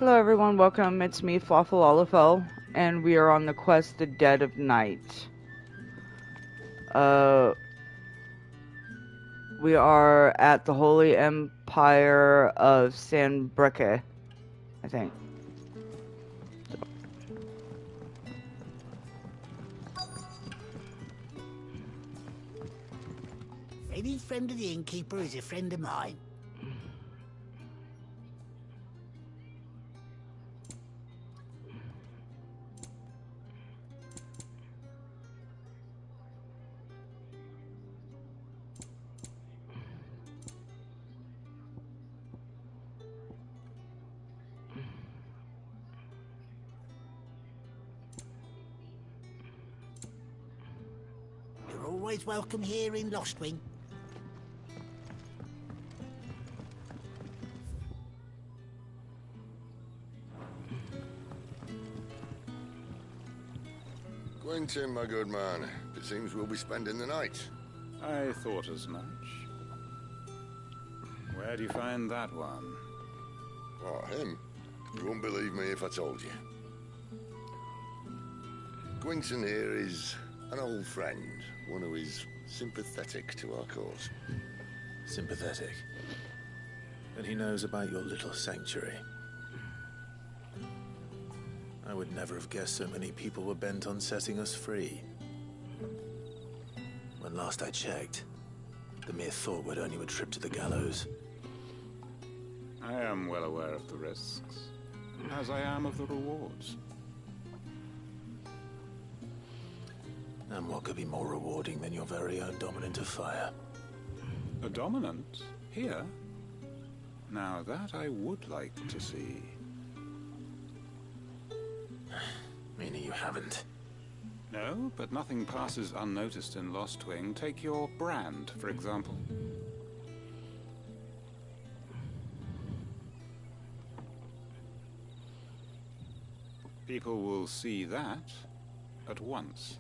Hello everyone, welcome. It's me, Fawful, and we are on the quest The Dead of Night. We are at the Holy Empire of Sanbreke, I think. Any friend of the innkeeper is a friend of mine. You're always welcome here in Lostwing. Quentin, my good man. It seems we'll be spending the night. I thought as much. Where do you find that one? What, him? You wouldn't believe me if I told you. Quentin here is an old friend, one who is sympathetic to our cause. Sympathetic? And he knows about your little sanctuary. I would never have guessed so many people were bent on setting us free. When last I checked, the mere thought would earn you a trip to the gallows. I am well aware of the risks, as I am of the rewards. And what could be more rewarding than your very own dominant of fire? A dominant? Here? Now that I would like to see. Meaning you haven't? No, but nothing passes unnoticed in Lostwing. Take your brand, for example. People will see that at once.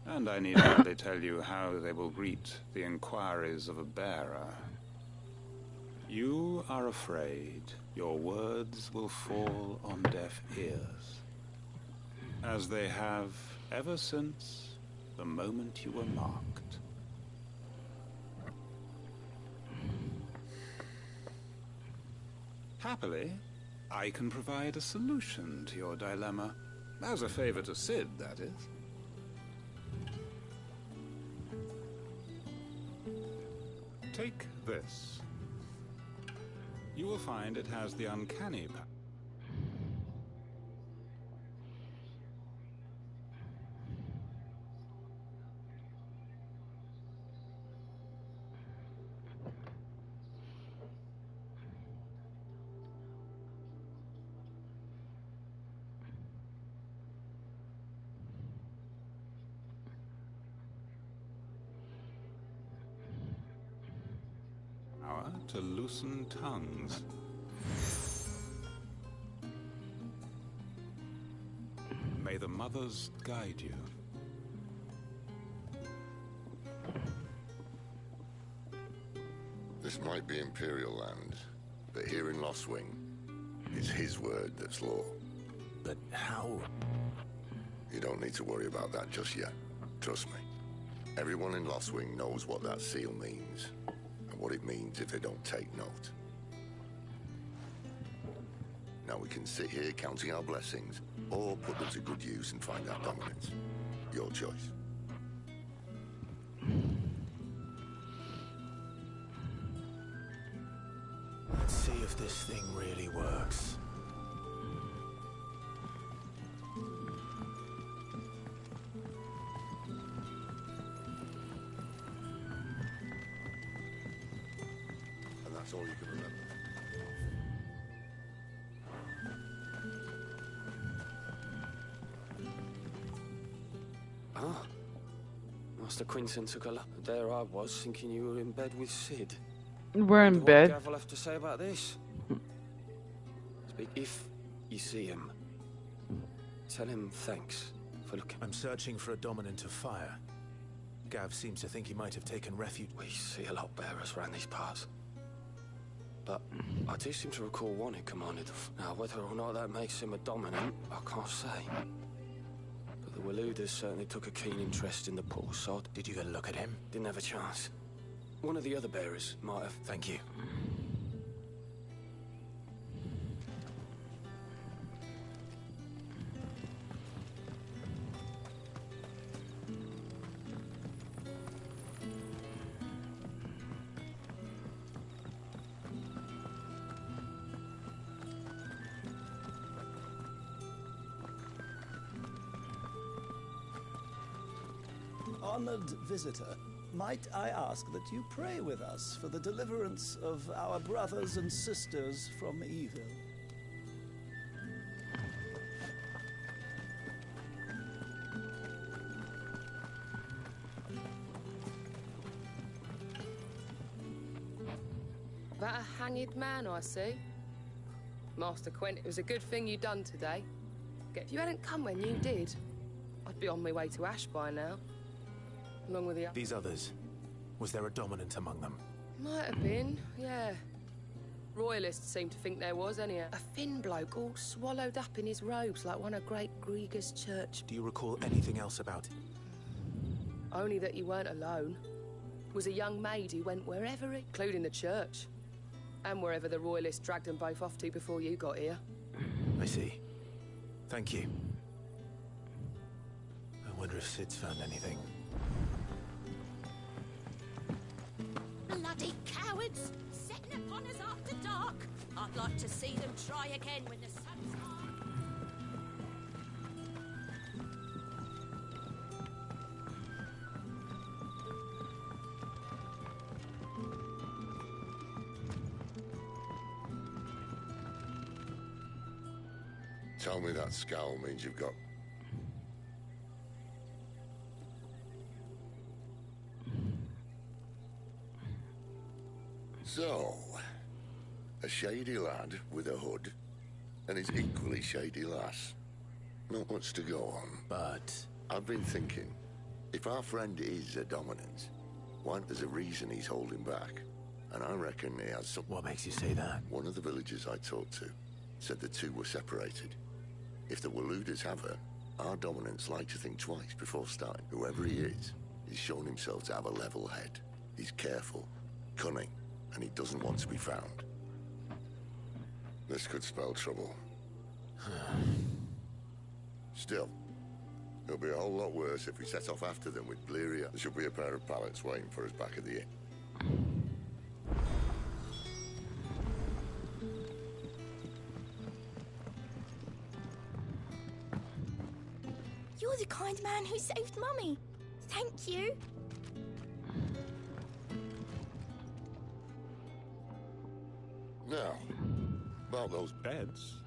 And I need hardly tell you how they will greet the inquiries of a bearer. You are afraid your words will fall on deaf ears, as they have ever since the moment you were marked. Happily, I can provide a solution to your dilemma, as a favor to Sid, that is. Take this. You will find it has the uncanny power. To loosen tongues. May the mothers guide you. This might be Imperial land, but here in Lostwing, it's his word that's law. But how? You don't need to worry about that just yet. Trust me. Everyone in Lostwing knows what that seal means. What it means if they don't take note. Now we can sit here counting our blessings, or put them to good use and find our dominance. Your choice. Let's see if this thing really works. That's all you can remember. Ah. Master Quinton took a lap. There I was, thinking you were in bed with Sid. We're in bed. What Gav will have to say about this? Speak if you see him. Tell him thanks for looking. I'm searching for a dominant of fire. Gav seems to think he might have taken refuge. We see a lot bearers around these parts. but I do seem to recall one who commanded the... Now, whether or not that makes him a dominant, I can't say. But the Waluders certainly took a keen interest in the poor sod. Did you go look at him? Didn't have a chance. One of the other bearers might have. Thank you. Honored visitor, might I ask that you pray with us for the deliverance of our brothers and sisters from evil? That a hanged man, I see. Master Quent, it was a good thing you done today. If you hadn't come when you did, I'd be on my way to Ash by now. Along with the... These others, was there a dominant among them? Might have been, yeah. Royalists seem to think there was, anyhow. A thin bloke all swallowed up in his robes like one of Great Gregor's church. Do you recall anything else about it? Only that he weren't alone. Was a young maid who went wherever, including the church. And wherever the Royalists dragged them both off to before you got here. I see. Thank you. I wonder if Sid's found anything. Bloody cowards! Setting upon us after dark! I'd like to see them try again when the sun's high. Tell me that scowl means you've got... So, a shady lad with a hood, and his equally shady lass. Not much to go on. But... I've been thinking, if our friend is a dominant, why there's a reason he's holding back. And I reckon he has some... What makes you say that? One of the villagers I talked to said the two were separated. If the Waluders have her, our dominants like to think twice before starting. Whoever he is, he's shown himself to have a level head. He's careful, cunning, and he doesn't want to be found. This could spell trouble. Still, it'll be a whole lot worse if we set off after them with Bleria. There should be a pair of pallets waiting for us back at the inn. You're the kind man who saved Mummy. Thank you. Now, about those... Beds?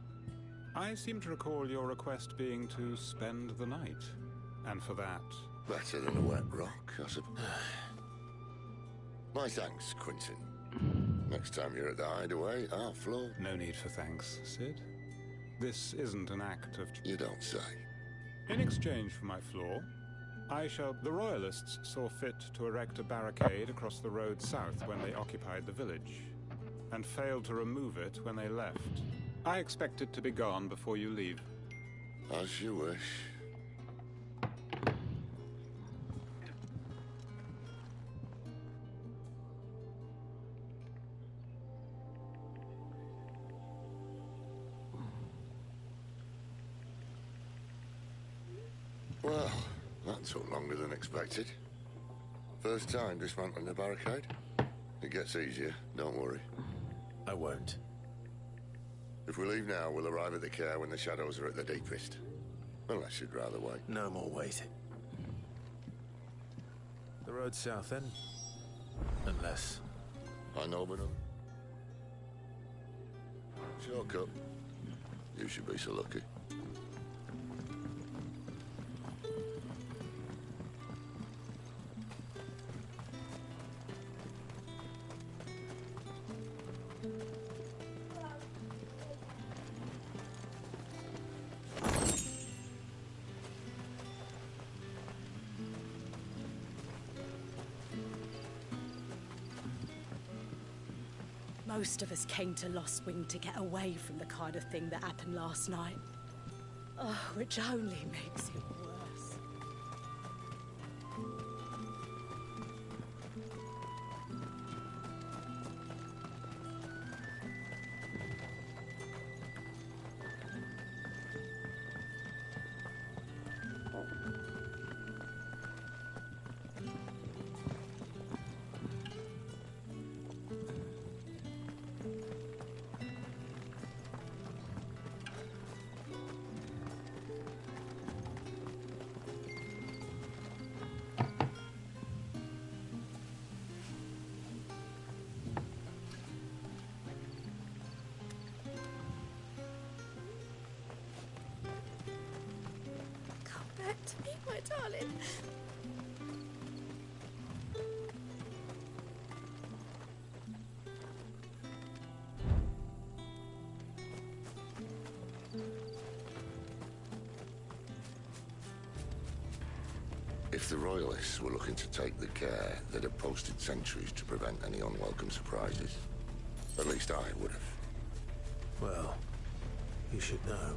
I seem to recall your request being to spend the night. And for that... Better than a wet rock, I suppose. My thanks, Quentin. Next time you're at the hideaway, our floor... No need for thanks, Sid. This isn't an act of... You don't say. In exchange for my floor, I shall... The Royalists saw fit to erect a barricade across the road south when they occupied the village, and failed to remove it when they left. I expect it to be gone before you leave. As you wish. Well, that took longer than expected. First time dismantling the barricade. It gets easier, don't worry. I won't. If we leave now, we'll arrive at the care when the shadows are at the deepest. Unless you'd rather wait. No more waiting. The road south, then? Unless... I know, but shortcut. You should be so lucky. Most of us came to Lost Wing to get away from the kind of thing that happened last night. Oh, which only makes it worse. To me, my darling. If the Royalists were looking to take the care, they'd have posted sentries to prevent any unwelcome surprises. At least I would have. Well, you should know.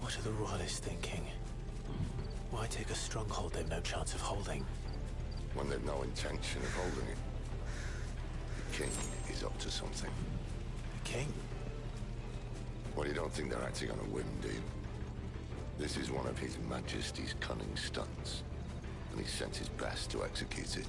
What are the Royalists thinking? Why take a stronghold they've no chance of holding? When they've no intention of holding it. The king is up to something. The king? Well, you don't think they're acting on a whim, do you? This is one of His Majesty's cunning stunts, and he sent his best to execute it.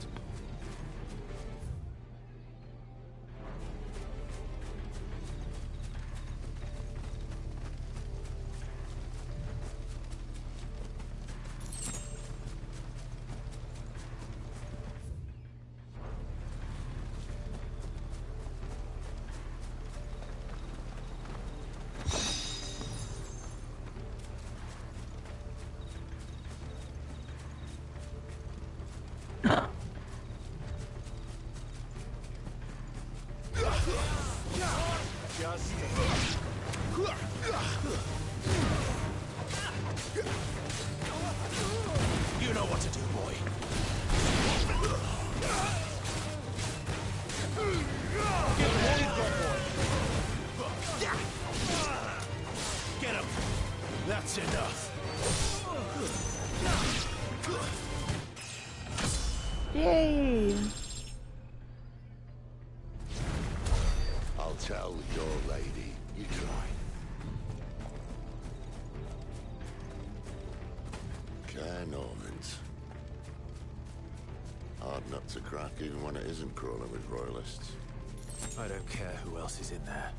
You know what to do, boy. Get him. That's enough. Yay! I'll tell your lady you tried. Care Normans. Hard nut to crack even when it isn't crawling with Royalists. I don't care who else is in there.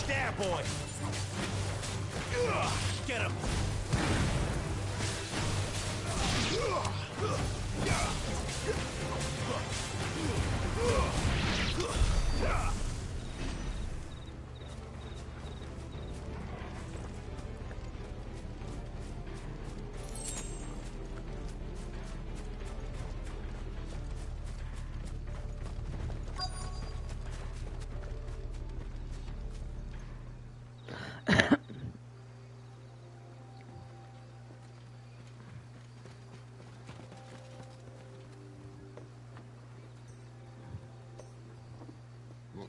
There, boy! Get him!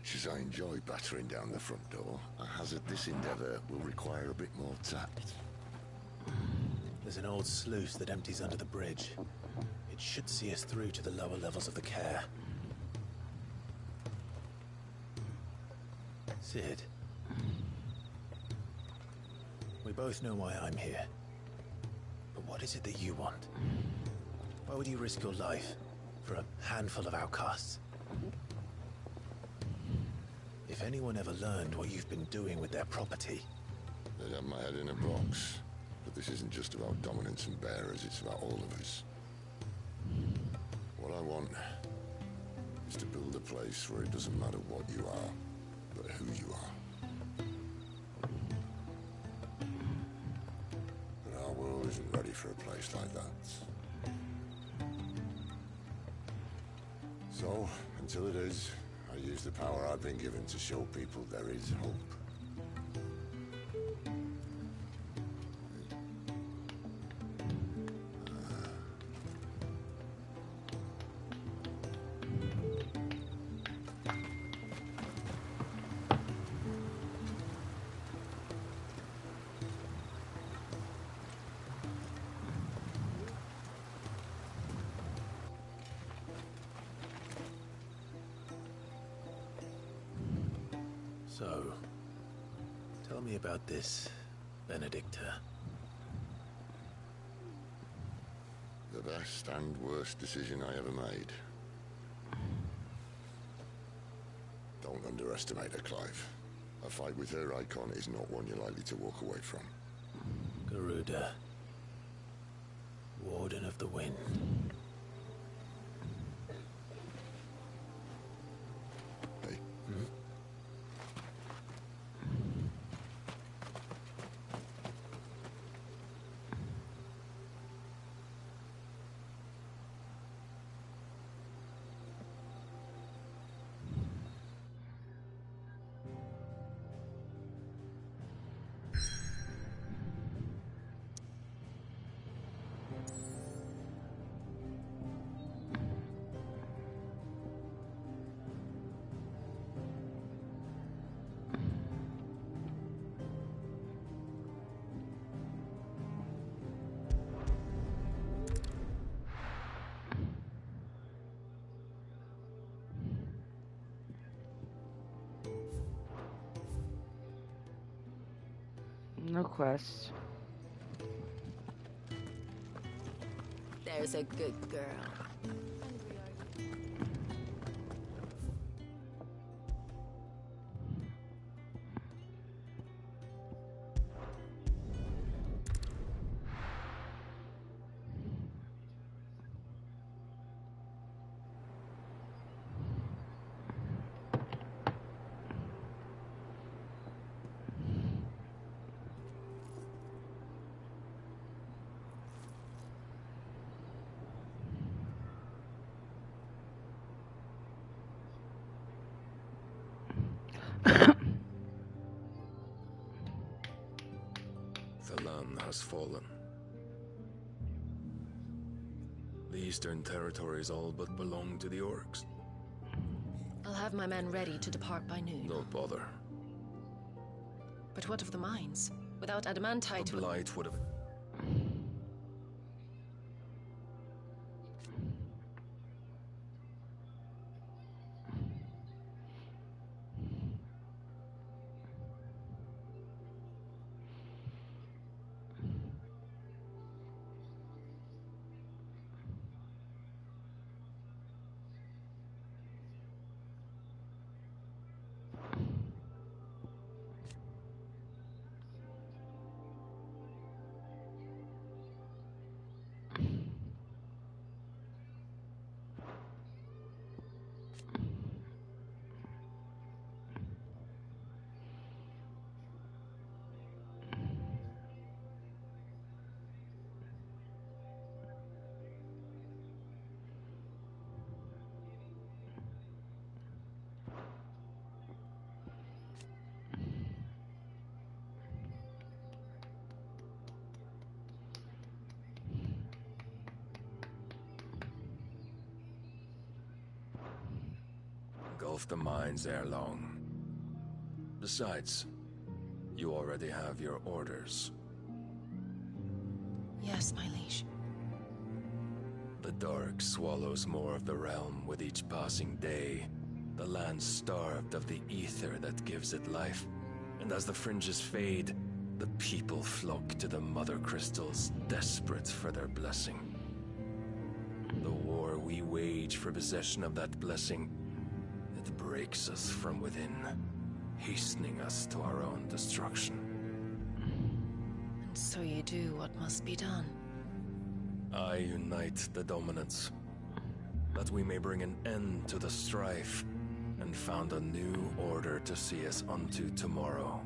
Much as I enjoy battering down the front door, I hazard this endeavor will require a bit more tact. There's an old sluice that empties under the bridge. It should see us through to the lower levels of the care. Sid. We both know why I'm here. But what is it that you want? Why would you risk your life for a handful of outcasts? If anyone ever learned what you've been doing with their property... They'd have my head in a box. But this isn't just about dominance and bearers, it's about all of us. What I want is to build a place where it doesn't matter what you are, but who you are. But our world isn't ready for a place like that. So, until it is, I use the power I've been given to show people there is hope. So, tell me about this, Benedicta. The best and worst decision I ever made. Don't underestimate her, Clive. A fight with her icon is not one you're likely to walk away from. Garuda. Warden of the Wind. Hey? No quest. There's a good girl. The Lan has fallen. The Eastern territories all but belong to the Orcs. I'll have my men ready to depart by noon. Don't bother. But what of the mines? Without adamantite... The Blight would have... engulf the mines ere long. Besides, you already have your orders. Yes, my liege. The dark swallows more of the realm with each passing day. The land starved of the ether that gives it life. And as the fringes fade, the people flock to the mother crystals, desperate for their blessing. The war we wage for possession of that blessing, it breaks us from within, hastening us to our own destruction. And so you do what must be done. I unite the dominants, that we may bring an end to the strife, and found a new order to see us unto tomorrow.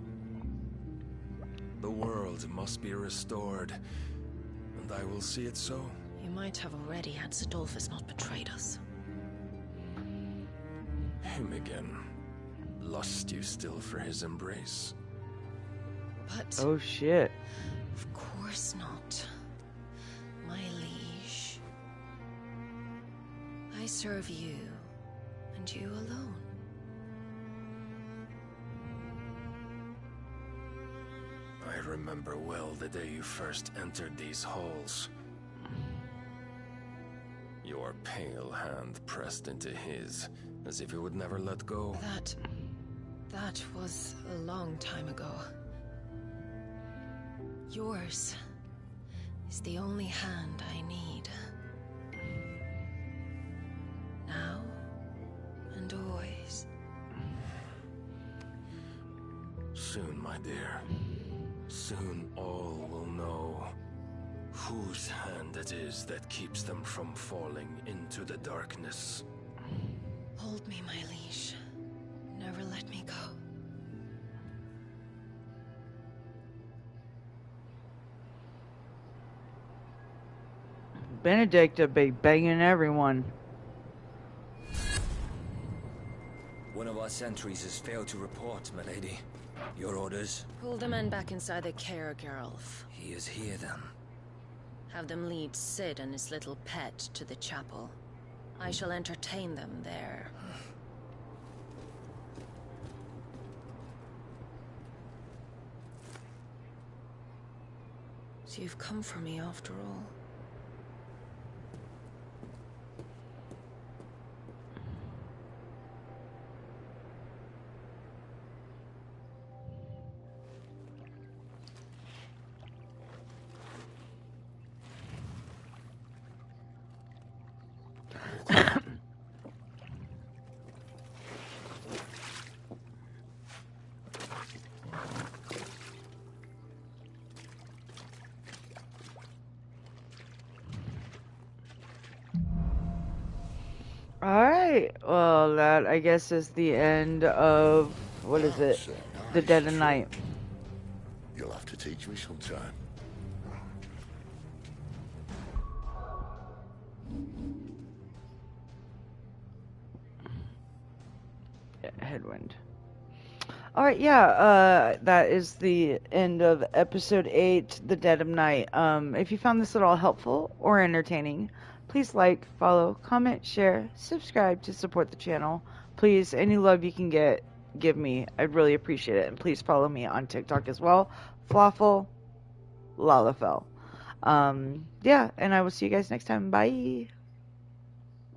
The world must be restored, and I will see it so. You might have already had Sidolphus not betrayed us. Him again. Lust you still for his embrace? But... Oh shit. Of course not. My liege. I serve you, and you alone. I remember well the day you first entered these halls. Your pale hand pressed into his, as if it would never let go. That was a long time ago. Yours is the only hand I need. Now and always. Soon, my dear. Soon all will know whose hand it is that keeps them from falling into the darkness. Hold me, my liege. Never let me go. Benedict will be banging everyone. One of our sentries has failed to report, my lady. Your orders? Pull the men back inside the care, Geralf. He is here, then. Have them lead Sid and his little pet to the chapel. I shall entertain them there. So you've come for me after all. Alright, well that I guess is the end of, what is it? The Dead of Night. You'll have to teach me sometime. Yeah, Headwind. Alright, yeah, that is the end of episode 8, The Dead of Night. If you found this at all helpful or entertaining, please like, follow, comment, share, subscribe to support the channel. Please, any love you can give me. I'd really appreciate it. And please follow me on TikTok as well. Flawful Lalafell. Yeah, and I will see you guys next time. Bye.